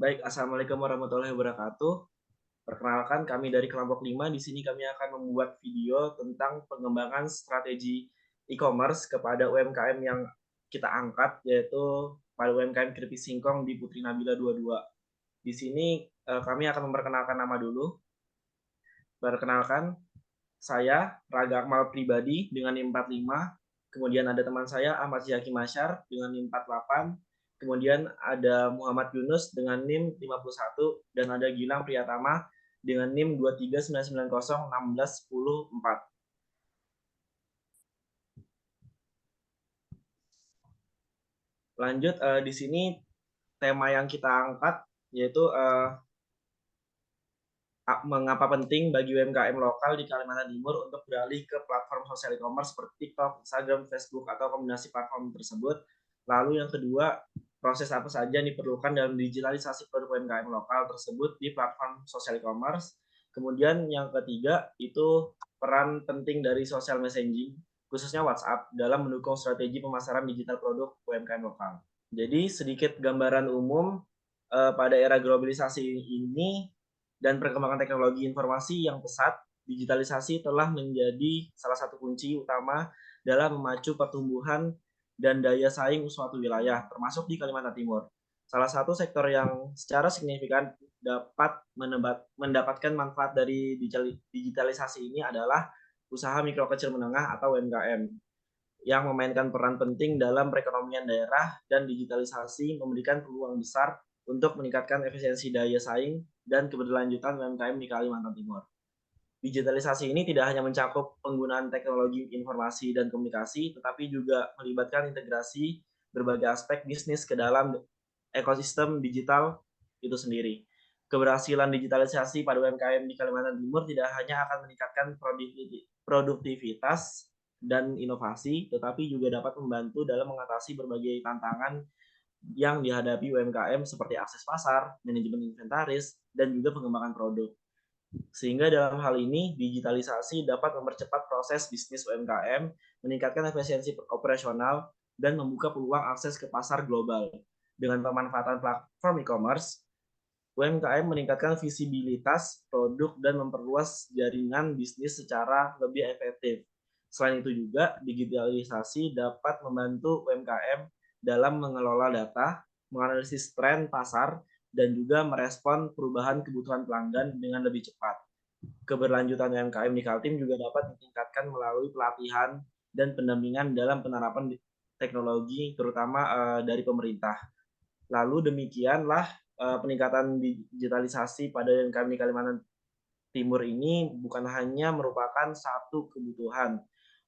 Baik, assalamualaikum warahmatullahi wabarakatuh. Perkenalkan, kami dari kelompok 5. Di sini kami akan membuat video tentang pengembangan strategi e-commerce kepada UMKM yang kita angkat, yaitu pada UMKM keripik singkong di Putri Nabila 22. Di sini kami akan memperkenalkan nama dulu. Perkenalkan, saya Raga Akmal pribadi dengan NIM 45. Kemudian ada teman saya Ahmad Ziyaki Masyar dengan NIM 48. Kemudian ada Muhammad Yunus dengan NIM 51 dan ada Gilang Priyatama dengan NIM 23990161004. Lanjut di sini tema yang kita angkat yaitu mengapa penting bagi UMKM lokal di Kalimantan Timur untuk beralih ke platform sosial e-commerce seperti TikTok, Instagram, Facebook, atau kombinasi platform tersebut. Lalu yang kedua, proses apa saja yang diperlukan dalam digitalisasi produk UMKM lokal tersebut di platform sosial e-commerce. Kemudian yang ketiga, itu peran penting dari social messaging, khususnya WhatsApp, dalam mendukung strategi pemasaran digital produk UMKM lokal. Jadi sedikit gambaran umum pada era globalisasi ini dan perkembangan teknologi informasi yang pesat, digitalisasi telah menjadi salah satu kunci utama dalam memacu pertumbuhan dan daya saing suatu wilayah, termasuk di Kalimantan Timur. Salah satu sektor yang secara signifikan dapat mendapatkan manfaat dari digitalisasi ini adalah usaha mikro kecil menengah atau UMKM yang memainkan peran penting dalam perekonomian daerah, dan digitalisasi memberikan peluang besar untuk meningkatkan efisiensi daya saing dan keberlanjutan UMKM di Kalimantan Timur. Digitalisasi ini tidak hanya mencakup penggunaan teknologi informasi dan komunikasi, tetapi juga melibatkan integrasi berbagai aspek bisnis ke dalam ekosistem digital itu sendiri. Keberhasilan digitalisasi pada UMKM di Kalimantan Timur tidak hanya akan meningkatkan produktivitas dan inovasi, tetapi juga dapat membantu dalam mengatasi berbagai tantangan yang dihadapi UMKM seperti akses pasar, manajemen inventaris, dan juga pengembangan produk. Sehingga dalam hal ini, digitalisasi dapat mempercepat proses bisnis UMKM, meningkatkan efisiensi operasional, dan membuka peluang akses ke pasar global. Dengan pemanfaatan platform e-commerce, UMKM meningkatkan visibilitas produk dan memperluas jaringan bisnis secara lebih efektif. Selain itu juga, digitalisasi dapat membantu UMKM dalam mengelola data, menganalisis tren pasar, dan juga merespon perubahan kebutuhan pelanggan dengan lebih cepat. Keberlanjutan UMKM di Kaltim juga dapat ditingkatkan melalui pelatihan dan pendampingan dalam penerapan teknologi, terutama dari pemerintah. Lalu demikianlah peningkatan digitalisasi pada UMKM di Kalimantan Timur ini bukan hanya merupakan satu kebutuhan,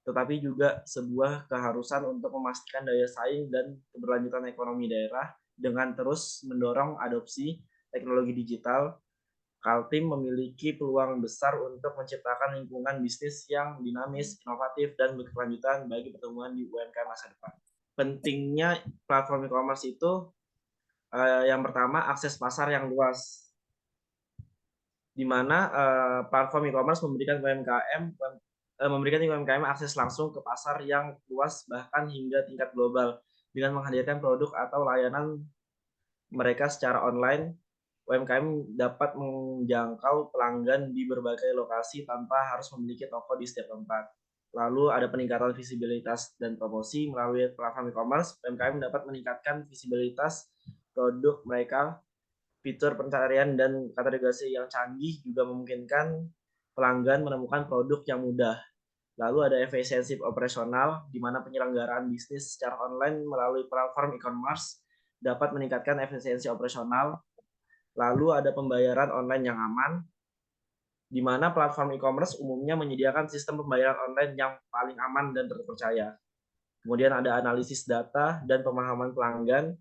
tetapi juga sebuah keharusan untuk memastikan daya saing dan keberlanjutan ekonomi daerah dengan terus mendorong adopsi teknologi digital. Kaltim memiliki peluang besar untuk menciptakan lingkungan bisnis yang dinamis, inovatif, dan berkelanjutan bagi pertumbuhan di UMKM masa depan. Pentingnya platform e-commerce itu yang pertama akses pasar yang luas, di mana platform e-commerce memberikan UMKM akses langsung ke pasar yang luas bahkan hingga tingkat global. Dengan menghadirkan produk atau layanan mereka secara online, UMKM dapat menjangkau pelanggan di berbagai lokasi tanpa harus memiliki toko di setiap tempat. Lalu ada peningkatan visibilitas dan promosi melalui platform e-commerce. UMKM dapat meningkatkan visibilitas produk mereka. Fitur pencarian dan kategorisasi yang canggih juga memungkinkan pelanggan menemukan produk yang mudah. Lalu ada efisiensi operasional, di mana penyelenggaraan bisnis secara online melalui platform e-commerce dapat meningkatkan efisiensi operasional. Lalu ada pembayaran online yang aman, di mana platform e-commerce umumnya menyediakan sistem pembayaran online yang paling aman dan terpercaya. Kemudian ada analisis data dan pemahaman pelanggan,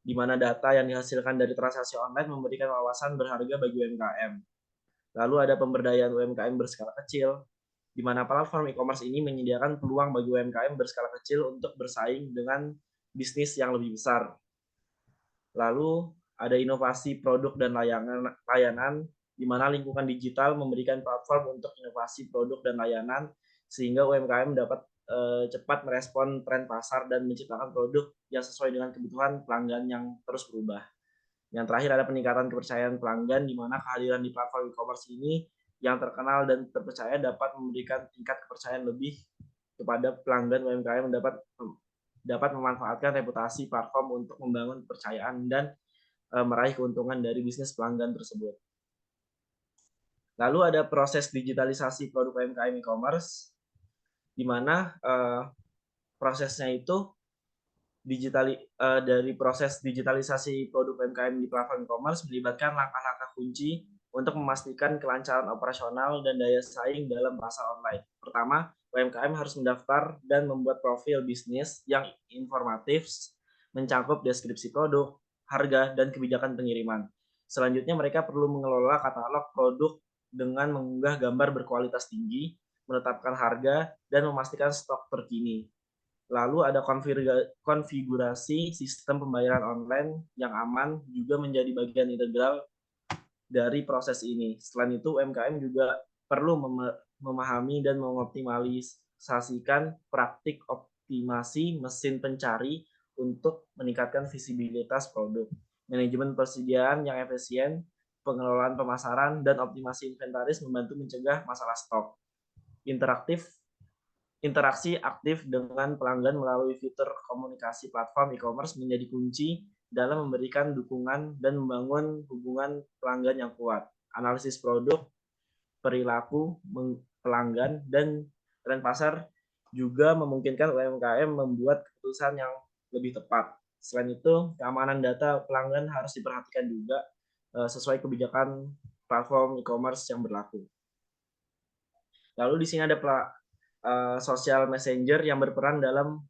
di mana data yang dihasilkan dari transaksi online memberikan wawasan berharga bagi UMKM. Lalu ada pemberdayaan UMKM berskala kecil, di mana platform e-commerce ini menyediakan peluang bagi UMKM berskala kecil untuk bersaing dengan bisnis yang lebih besar. Lalu ada inovasi produk dan layanan, di mana lingkungan digital memberikan platform untuk inovasi produk dan layanan, sehingga UMKM dapat cepat merespon tren pasar dan menciptakan produk yang sesuai dengan kebutuhan pelanggan yang terus berubah. Yang terakhir ada peningkatan kepercayaan pelanggan, di mana kehadiran di platform e-commerce ini yang terkenal dan terpercaya dapat memberikan tingkat kepercayaan lebih kepada pelanggan UMKM, dapat memanfaatkan reputasi platform untuk membangun kepercayaan dan meraih keuntungan dari bisnis pelanggan tersebut. Lalu ada proses digitalisasi produk UMKM e-commerce, di mana prosesnya itu dari proses digitalisasi produk UMKM di platform e-commerce melibatkan langkah-langkah kunci untuk memastikan kelancaran operasional dan daya saing dalam pasar online. Pertama, UMKM harus mendaftar dan membuat profil bisnis yang informatif, mencakup deskripsi produk, harga, dan kebijakan pengiriman. Selanjutnya, mereka perlu mengelola katalog produk dengan mengunggah gambar berkualitas tinggi, menetapkan harga, dan memastikan stok terkini. Lalu ada konfigurasi sistem pembayaran online yang aman juga menjadi bagian integral dari proses ini. Selain itu, UMKM juga perlu memahami dan mengoptimalisasikan praktik optimasi mesin pencari untuk meningkatkan visibilitas produk, manajemen persediaan yang efisien, pengelolaan pemasaran, dan optimasi inventaris membantu mencegah masalah stok. Interaksi aktif dengan pelanggan melalui fitur komunikasi platform e-commerce menjadi kunci dalam memberikan dukungan dan membangun hubungan pelanggan yang kuat. Analisis produk, perilaku pelanggan, dan tren pasar juga memungkinkan UMKM membuat keputusan yang lebih tepat. Selain itu, keamanan data pelanggan harus diperhatikan juga sesuai kebijakan platform e-commerce yang berlaku. Lalu di sini ada social messenger yang berperan dalam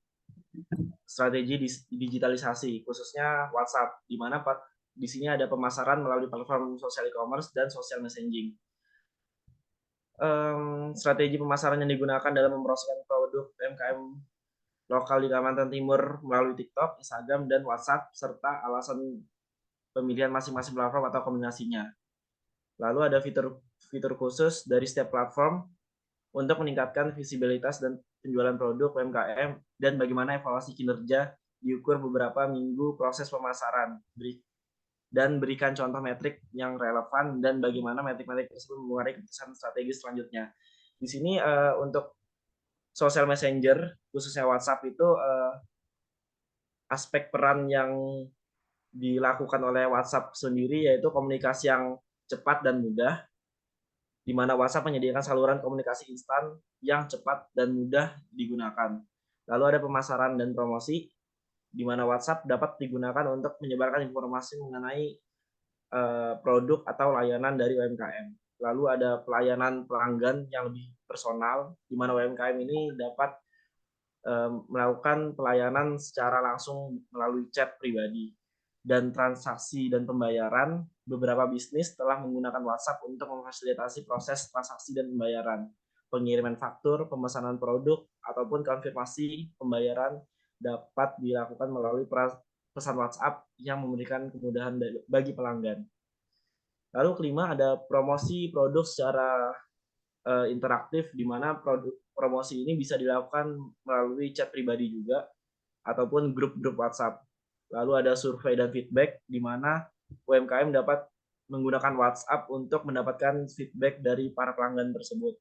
strategi digitalisasi, khususnya WhatsApp, di mana di sini ada pemasaran melalui platform sosial e-commerce dan social messaging. Strategi pemasaran yang digunakan dalam mempromosikan produk UMKM lokal di Kalimantan Timur melalui TikTok, Instagram, dan WhatsApp, serta alasan pemilihan masing-masing platform atau kombinasinya. Lalu ada fitur khusus dari setiap platform untuk meningkatkan visibilitas dan penjualan produk UMKM dan bagaimana evaluasi kinerja diukur beberapa minggu proses pemasaran dan berikan contoh metrik yang relevan dan bagaimana metrik-metrik tersebut mempengaruhi keputusan strategi selanjutnya. Di sini untuk social messenger khususnya WhatsApp itu aspek peran yang dilakukan oleh WhatsApp sendiri yaitu komunikasi yang cepat dan mudah, di mana WhatsApp menyediakan saluran komunikasi instan yang cepat dan mudah digunakan. Lalu ada pemasaran dan promosi, di mana WhatsApp dapat digunakan untuk menyebarkan informasi mengenai produk atau layanan dari UMKM. Lalu ada pelayanan pelanggan yang lebih personal, di mana UMKM ini dapat melakukan pelayanan secara langsung melalui chat pribadi. Dan transaksi dan pembayaran, beberapa bisnis telah menggunakan WhatsApp untuk memfasilitasi proses transaksi dan pembayaran, pengiriman faktur, pemesanan produk, ataupun konfirmasi pembayaran dapat dilakukan melalui pesan WhatsApp yang memberikan kemudahan bagi pelanggan. Lalu kelima ada promosi produk secara interaktif, di mana promosi ini bisa dilakukan melalui chat pribadi juga ataupun grup-grup WhatsApp. Lalu ada survei dan feedback, di mana UMKM dapat menggunakan WhatsApp untuk mendapatkan feedback dari para pelanggan tersebut.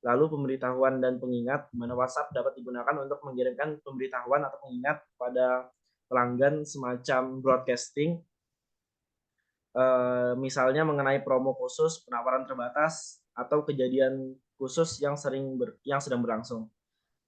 Lalu pemberitahuan dan pengingat, di mana WhatsApp dapat digunakan untuk mengirimkan pemberitahuan atau pengingat pada pelanggan semacam broadcasting, misalnya mengenai promo khusus, penawaran terbatas, atau kejadian khusus yang sedang berlangsung.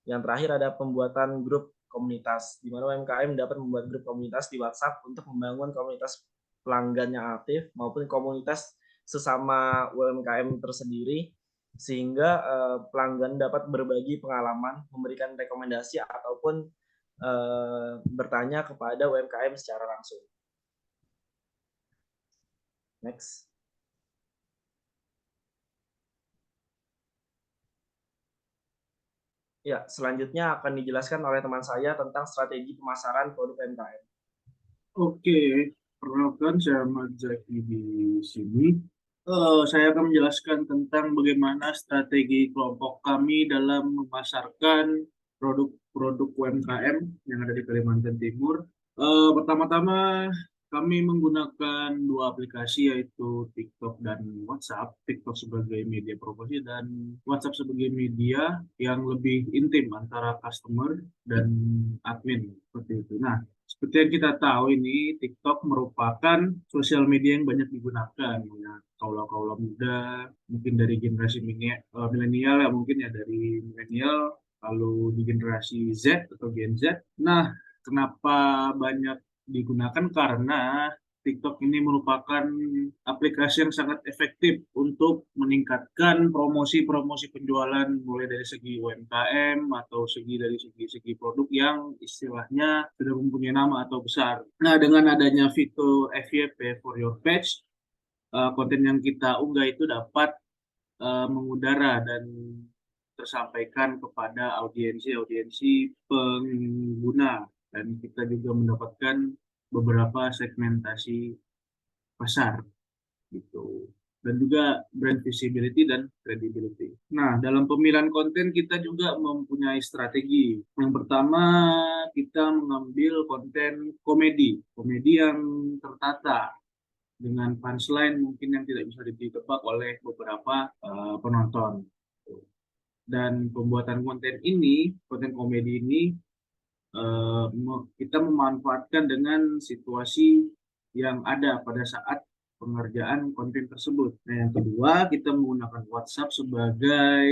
Yang terakhir ada pembuatan grup komunitas, di mana UMKM dapat membuat grup komunitas di WhatsApp untuk membangun komunitas pelanggan yang aktif maupun komunitas sesama UMKM tersendiri, sehingga pelanggan dapat berbagi pengalaman, memberikan rekomendasi, ataupun bertanya kepada UMKM secara langsung. Next. Ya, selanjutnya akan dijelaskan oleh teman saya tentang strategi pemasaran produk UMKM. Oke, perkenalkan saya Ahmad Zaki di sini. Saya akan menjelaskan tentang bagaimana strategi kelompok kami dalam memasarkan produk-produk UMKM yang ada di Kalimantan Timur. Pertama-tama Kami menggunakan dua aplikasi yaitu TikTok dan WhatsApp. TikTok sebagai media promosi dan WhatsApp sebagai media yang lebih intim antara customer dan admin seperti itu. Nah, seperti yang kita tahu ini TikTok merupakan sosial media yang banyak digunakan ya. Kaula-kaula muda, mungkin dari generasi milenial ya mungkin ya dari milenial, lalu di generasi Z atau Gen Z. Nah, kenapa banyak digunakan karena TikTok ini merupakan aplikasi yang sangat efektif untuk meningkatkan promosi-promosi penjualan mulai dari segi UMKM atau segi produk yang istilahnya sudah mempunyai nama atau besar. Nah, dengan adanya fitur FYP for your page, konten yang kita unggah itu dapat mengudara dan tersampaikan kepada audiensi-audiensi pengguna dan kita juga mendapatkan beberapa segmentasi pasar gitu dan juga brand visibility dan credibility. Nah, dalam pemilihan konten kita juga mempunyai strategi. Yang pertama, kita mengambil konten komedi, komedi yang tertata dengan punchline mungkin yang tidak bisa ditebak oleh beberapa penonton. Dan pembuatan konten ini, konten komedi ini, kita memanfaatkan dengan situasi yang ada pada saat pengerjaan konten tersebut. Nah, yang kedua, kita menggunakan WhatsApp sebagai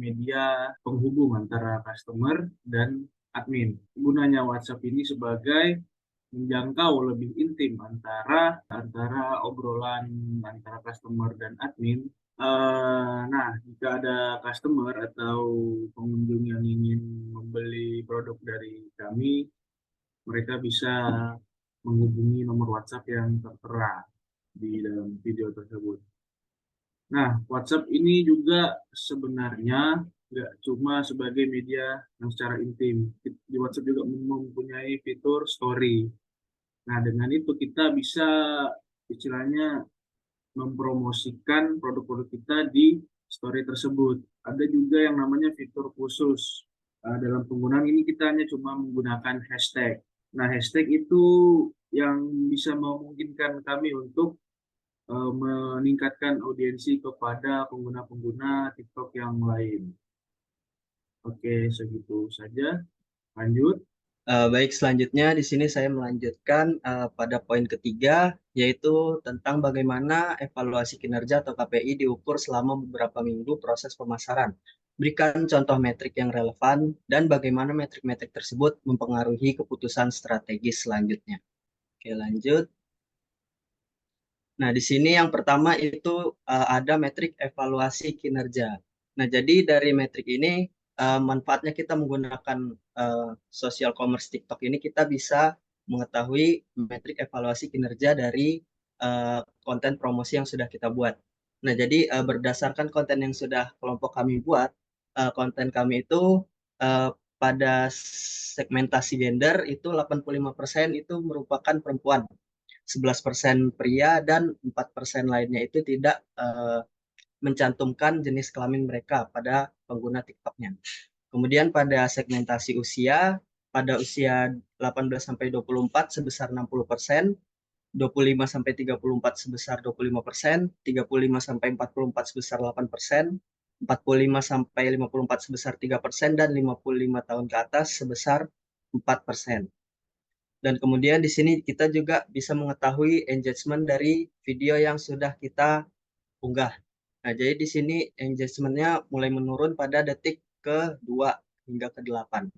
media penghubung antara customer dan admin. Gunanya WhatsApp ini sebagai menjangkau lebih intim antara antara obrolan antara customer dan admin. Nah, jika ada customer atau pengunjung yang ingin membeli produk dari kami, mereka bisa menghubungi nomor WhatsApp yang tertera di dalam video tersebut. Nah, WhatsApp ini juga sebenarnya nggak cuma sebagai media yang secara intim. Di WhatsApp juga mempunyai fitur story. Nah, dengan itu kita bisa istilahnya mempromosikan produk-produk kita di story tersebut. Ada juga yang namanya fitur khusus. Dalam penggunaan ini kita hanya cuma menggunakan hashtag. Nah, hashtag itu yang bisa memungkinkan kami untuk meningkatkan audiensi kepada pengguna-pengguna TikTok yang lain. Oke, segitu saja. Lanjut. Baik, selanjutnya di sini saya melanjutkan pada poin ketiga, yaitu tentang bagaimana evaluasi kinerja atau KPI diukur selama beberapa minggu proses pemasaran. Berikan contoh metrik yang relevan dan bagaimana metrik-metrik tersebut mempengaruhi keputusan strategis selanjutnya. Oke, lanjut. Nah, di sini yang pertama itu ada metrik evaluasi kinerja. Nah, jadi dari metrik ini manfaatnya kita menggunakan social commerce TikTok ini kita bisa mengetahui metrik evaluasi kinerja dari konten promosi yang sudah kita buat. Nah, jadi berdasarkan konten yang sudah kelompok kami buat, konten kami itu pada segmentasi gender itu 85% itu merupakan perempuan. 11% pria dan 4% lainnya itu tidak mencantumkan jenis kelamin mereka pada pengguna TikToknya. Kemudian pada segmentasi usia, pada usia 18 sampai 24 sebesar 60%, 25 sampai 34 sebesar 25%, 35 sampai 44 sebesar 8%, 45 sampai 54 sebesar 3%, dan 55 tahun ke atas sebesar 4%. Dan kemudian di sini kita juga bisa mengetahui engagement dari video yang sudah kita unggah. Nah, jadi di sini engagementnya mulai menurun pada detik ke-2 hingga ke-8.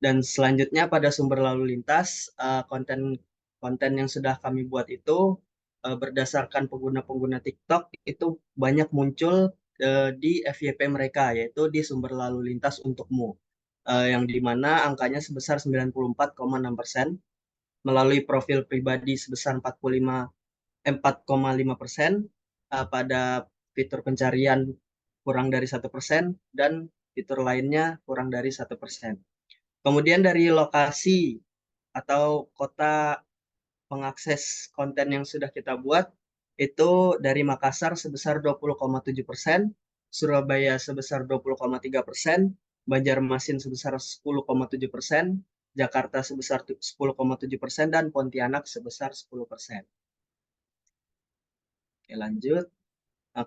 Dan selanjutnya pada sumber lalu lintas, konten yang sudah kami buat itu berdasarkan pengguna-pengguna TikTok itu banyak muncul di FYP mereka, yaitu di sumber lalu lintas untukmu, yang dimana angkanya sebesar 94,6%, melalui profil pribadi sebesar 4,5%, pada fitur pencarian kurang dari 1%, dan fitur lainnya kurang dari 1%. Kemudian dari lokasi atau kota pengakses konten yang sudah kita buat, itu dari Makassar sebesar 20,7%, Surabaya sebesar 20,3%, Banjarmasin sebesar 10,7%, Jakarta sebesar 10,7% dan Pontianak sebesar 10%. Oke, lanjut. Nah,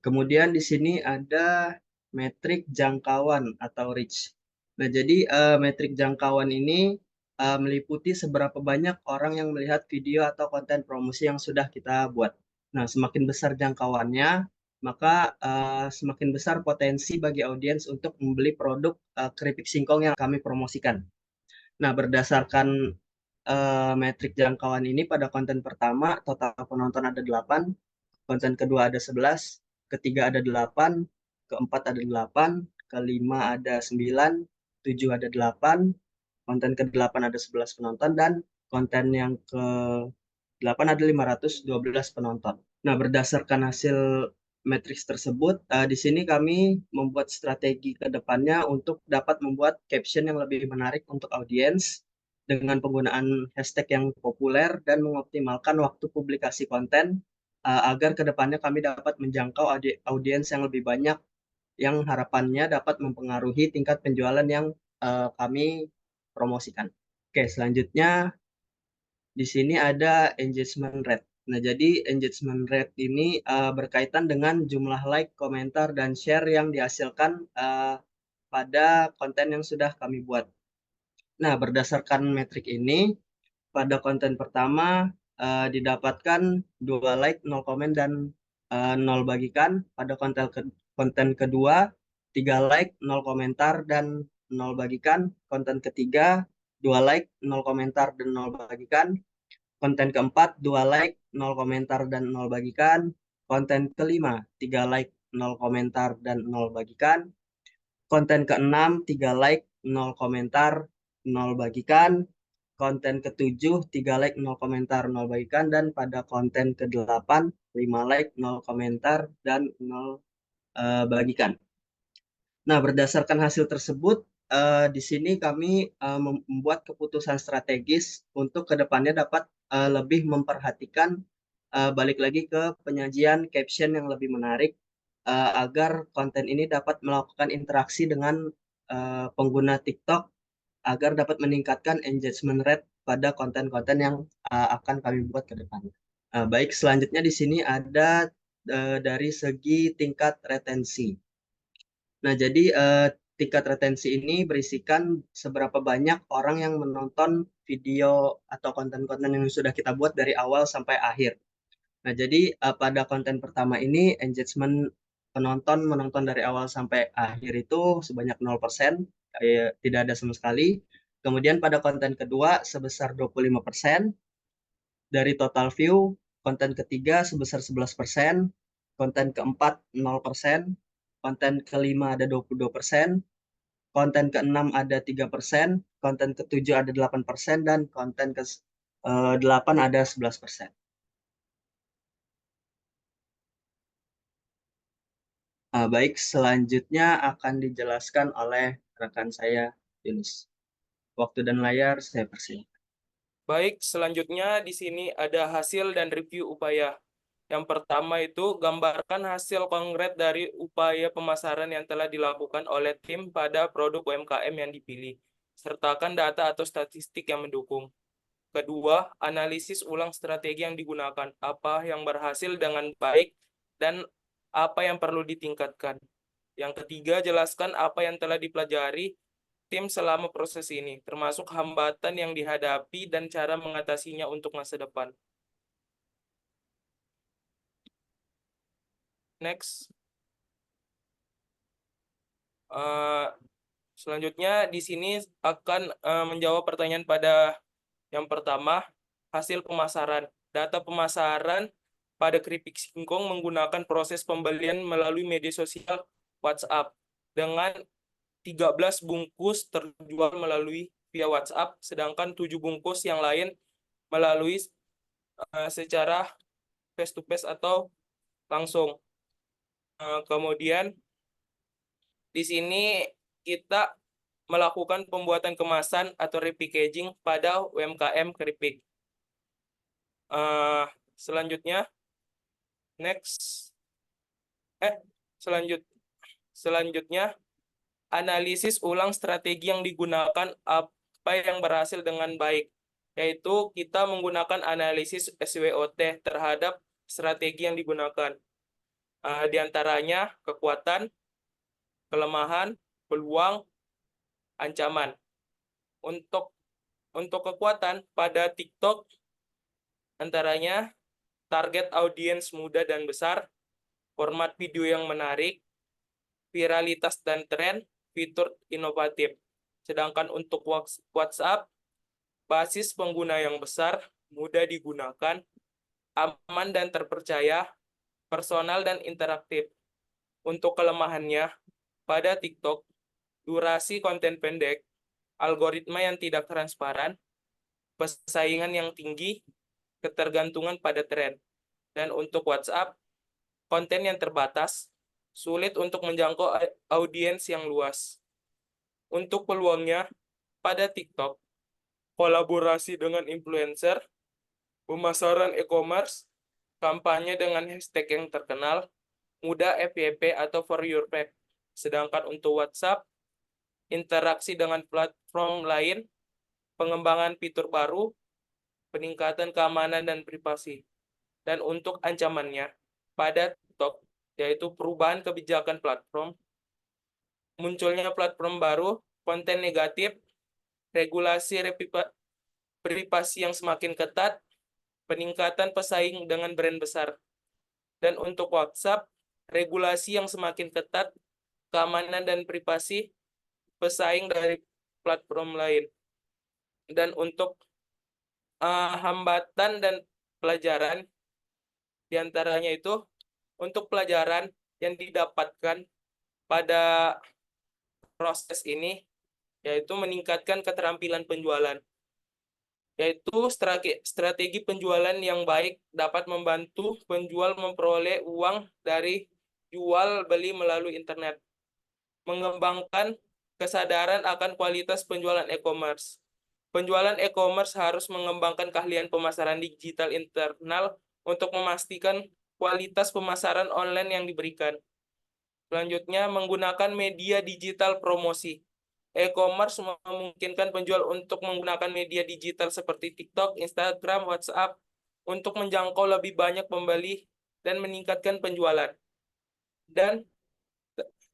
kemudian di sini ada metrik jangkauan atau reach. Nah, jadi metrik jangkauan ini meliputi seberapa banyak orang yang melihat video atau konten promosi yang sudah kita buat. Nah, semakin besar jangkauannya, maka semakin besar potensi bagi audiens untuk membeli produk keripik singkong yang kami promosikan. Nah, berdasarkan metrik jangkauan ini pada konten pertama, total penonton ada 8, konten kedua ada 11, ketiga ada 8, keempat ada 8, kelima ada 9, 7 ada 8, konten ke-8 ada 11 penonton, dan konten yang ke-8 ada 512 penonton. Nah, berdasarkan hasil matriks tersebut, di sini kami membuat strategi ke depannya untuk dapat membuat caption yang lebih menarik untuk audiens dengan penggunaan hashtag yang populer dan mengoptimalkan waktu publikasi konten agar ke depannya kami dapat menjangkau audiens yang lebih banyak yang harapannya dapat mempengaruhi tingkat penjualan yang kami promosikan. Oke, selanjutnya di sini ada engagement rate. Nah, jadi engagement rate ini berkaitan dengan jumlah like, komentar, dan share yang dihasilkan pada konten yang sudah kami buat. Nah, berdasarkan metrik ini, pada konten pertama didapatkan 2 like, 0 komen, dan 0 bagikan. Pada konten kedua, 3 like, 0 komentar, dan 0 bagikan. Konten ketiga, 2 like, 0 komentar, dan 0 bagikan. Konten keempat, 2 like, 0 komentar, dan 0 bagikan. Konten kelima, 3 like, 0 komentar, dan 0 bagikan. Konten keenam, 3 like, 0 komentar, 0 bagikan. Konten ketujuh, 3 like, 0 komentar, 0 bagikan. Dan pada konten ke-8, 5 like, 0 komentar, dan 0 bagikan. Nah, berdasarkan hasil tersebut, di sini kami membuat keputusan strategis untuk kedepannya dapat lebih memperhatikan balik lagi ke penyajian caption yang lebih menarik agar konten ini dapat melakukan interaksi dengan pengguna TikTok agar dapat meningkatkan engagement rate pada konten-konten yang akan kami buat ke depannya. Baik, selanjutnya di sini ada dari segi tingkat retensi. Nah, jadi tingkat retensi ini berisikan seberapa banyak orang yang menonton video atau konten-konten yang sudah kita buat dari awal sampai akhir. Nah, jadi pada konten pertama ini engagement penonton menonton dari awal sampai akhir itu sebanyak 0%, tidak ada sama sekali. Kemudian pada konten kedua sebesar 25%, dari total view, konten ketiga sebesar 11%, konten keempat 0%, konten kelima ada 22%, konten keenam ada 3%, konten ketujuh ada 8%, dan konten ke-8 ada 11%. Baik, selanjutnya akan dijelaskan oleh rekan saya, Yunus. Waktu dan layar saya persilakan. Baik, selanjutnya di sini ada hasil dan review upaya. Yang pertama itu gambarkan hasil konkret dari upaya pemasaran yang telah dilakukan oleh tim pada produk UMKM yang dipilih. Sertakan data atau statistik yang mendukung. Kedua, analisis ulang strategi yang digunakan, apa yang berhasil dengan baik dan apa yang perlu ditingkatkan. Yang ketiga, jelaskan apa yang telah dipelajari tim selama proses ini, termasuk hambatan yang dihadapi dan cara mengatasinya untuk masa depan. Next. Selanjutnya di sini akan menjawab pertanyaan pada yang pertama, hasil pemasaran. Data pemasaran pada keripik singkong menggunakan proses pembelian melalui media sosial WhatsApp dengan 13 bungkus terjual melalui via WhatsApp, sedangkan 7 bungkus yang lain melalui secara face-to-face atau langsung. Kemudian di sini kita melakukan pembuatan kemasan atau repackaging pada UMKM keripik. Selanjutnya, next. Selanjutnya, analisis ulang strategi yang digunakan apa yang berhasil dengan baik, yaitu kita menggunakan analisis SWOT terhadap strategi yang digunakan. Di antaranya kekuatan, kelemahan, peluang, ancaman. Untuk kekuatan pada TikTok antaranya target audiens muda dan besar, format video yang menarik, viralitas dan tren, fitur inovatif. Sedangkan untuk WhatsApp, basis pengguna yang besar, mudah digunakan, aman dan terpercaya, personal dan interaktif. Untuk kelemahannya, pada TikTok, durasi konten pendek, algoritma yang tidak transparan, persaingan yang tinggi, ketergantungan pada tren. Dan untuk WhatsApp, konten yang terbatas, sulit untuk menjangkau audiens yang luas. Untuk peluangnya, pada TikTok, kolaborasi dengan influencer, pemasaran e-commerce, kampanye dengan hashtag yang terkenal, mudah FYP atau for your page. Sedangkan untuk WhatsApp, interaksi dengan platform lain, pengembangan fitur baru, peningkatan keamanan dan privasi. Dan untuk ancamannya, pada TikTok, yaitu perubahan kebijakan platform, munculnya platform baru, konten negatif, regulasi privasi yang semakin ketat, peningkatan pesaing dengan brand besar. Dan untuk WhatsApp, regulasi yang semakin ketat, keamanan dan privasi, pesaing dari platform lain. Dan untuk hambatan dan pelajaran, diantaranya itu untuk pelajaran yang didapatkan pada proses ini, yaitu meningkatkan keterampilan penjualan. Yaitu strategi penjualan yang baik dapat membantu penjual memperoleh uang dari jual beli melalui internet. Mengembangkan kesadaran akan kualitas penjualan e-commerce. Penjualan e-commerce harus mengembangkan keahlian pemasaran digital internal untuk memastikan kualitas pemasaran online yang diberikan. Selanjutnya, menggunakan media digital promosi. E-commerce memungkinkan penjual untuk menggunakan media digital seperti TikTok, Instagram, WhatsApp untuk menjangkau lebih banyak pembeli dan meningkatkan penjualan. Dan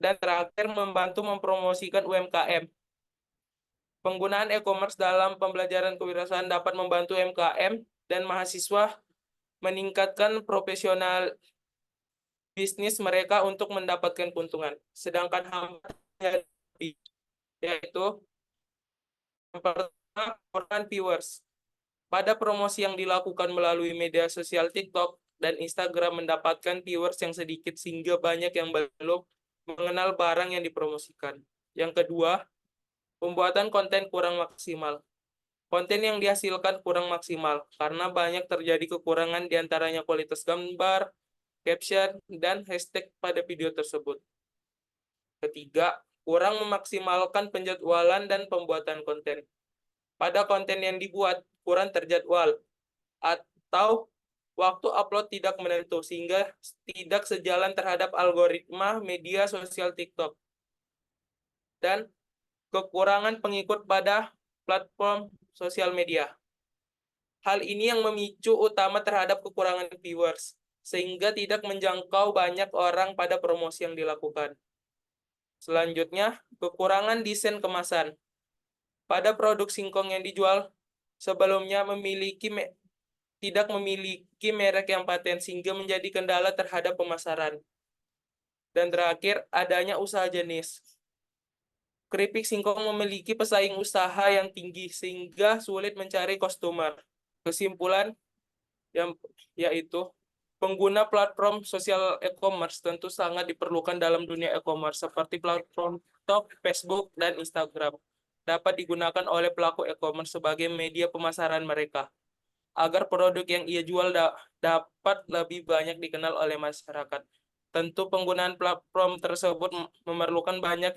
terakhir, membantu mempromosikan UMKM. Penggunaan e-commerce dalam pembelajaran kewirausahaan dapat membantu UMKM dan mahasiswa meningkatkan profesional bisnis mereka untuk mendapatkan keuntungan. Sedangkan hambatan yaitu yang pertama, kurang viewers. Pada promosi yang dilakukan melalui media sosial TikTok dan Instagram mendapatkan viewers yang sedikit sehingga banyak yang belum mengenal barang yang dipromosikan. Yang kedua, pembuatan konten kurang maksimal. Konten yang dihasilkan kurang maksimal karena banyak terjadi kekurangan diantaranya kualitas gambar, caption, dan hashtag pada video tersebut. Ketiga, kurang memaksimalkan penjadwalan dan pembuatan konten. Pada konten yang dibuat kurang terjadwal atau waktu upload tidak menentu sehingga tidak sejalan terhadap algoritma media sosial TikTok. Dan kekurangan pengikut pada platform sosial media. Hal ini yang memicu utama terhadap kekurangan viewers, sehingga tidak menjangkau banyak orang pada promosi yang dilakukan. Selanjutnya, kekurangan desain kemasan. Pada produk singkong yang dijual, sebelumnya tidak memiliki merek yang paten, sehingga menjadi kendala terhadap pemasaran. Dan terakhir, adanya usaha jenis. Keripik singkong memiliki pesaing usaha yang tinggi sehingga sulit mencari customer. Kesimpulan yaitu pengguna platform sosial e-commerce tentu sangat diperlukan dalam dunia e-commerce seperti platform TikTok, Facebook, dan Instagram dapat digunakan oleh pelaku e-commerce sebagai media pemasaran mereka agar produk yang ia jual dapat lebih banyak dikenal oleh masyarakat. Tentu penggunaan platform tersebut memerlukan banyak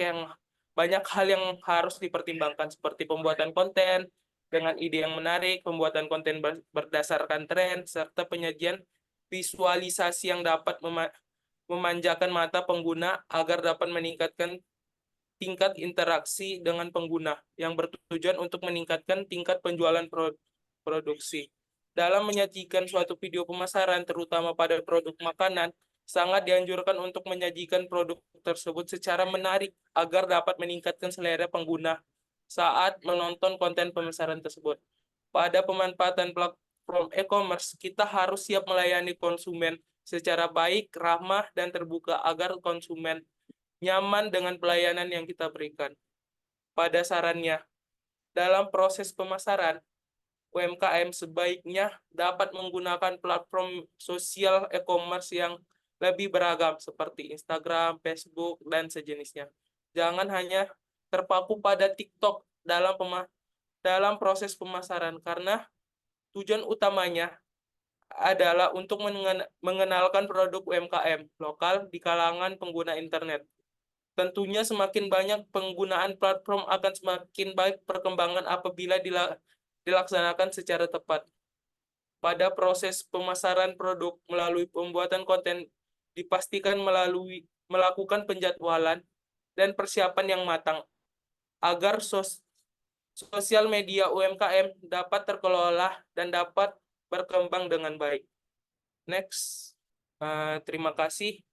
hal yang harus dipertimbangkan seperti pembuatan konten dengan ide yang menarik, pembuatan konten berdasarkan tren, serta penyajian visualisasi yang dapat memanjakan mata pengguna agar dapat meningkatkan tingkat interaksi dengan pengguna yang bertujuan untuk meningkatkan tingkat penjualan produksi. Dalam menyajikan suatu video pemasaran, terutama pada produk makanan, sangat dianjurkan untuk menyajikan produk tersebut secara menarik agar dapat meningkatkan selera pengguna saat menonton konten pemasaran tersebut. Pada pemanfaatan platform e-commerce, kita harus siap melayani konsumen secara baik, ramah, dan terbuka agar konsumen nyaman dengan pelayanan yang kita berikan. Pada sarannya, dalam proses pemasaran, UMKM sebaiknya dapat menggunakan platform sosial e-commerce yang lebih beragam seperti Instagram, Facebook, dan sejenisnya. Jangan hanya terpaku pada TikTok dalam proses pemasaran, karena tujuan utamanya adalah untuk mengenalkan produk UMKM lokal di kalangan pengguna internet. Tentunya semakin banyak penggunaan platform akan semakin baik perkembangan apabila dilaksanakan secara tepat. Pada proses pemasaran produk melalui pembuatan konten, dipastikan melakukan penjadwalan dan persiapan yang matang agar sosial media UMKM dapat terkelola dan dapat berkembang dengan baik. Next, terima kasih.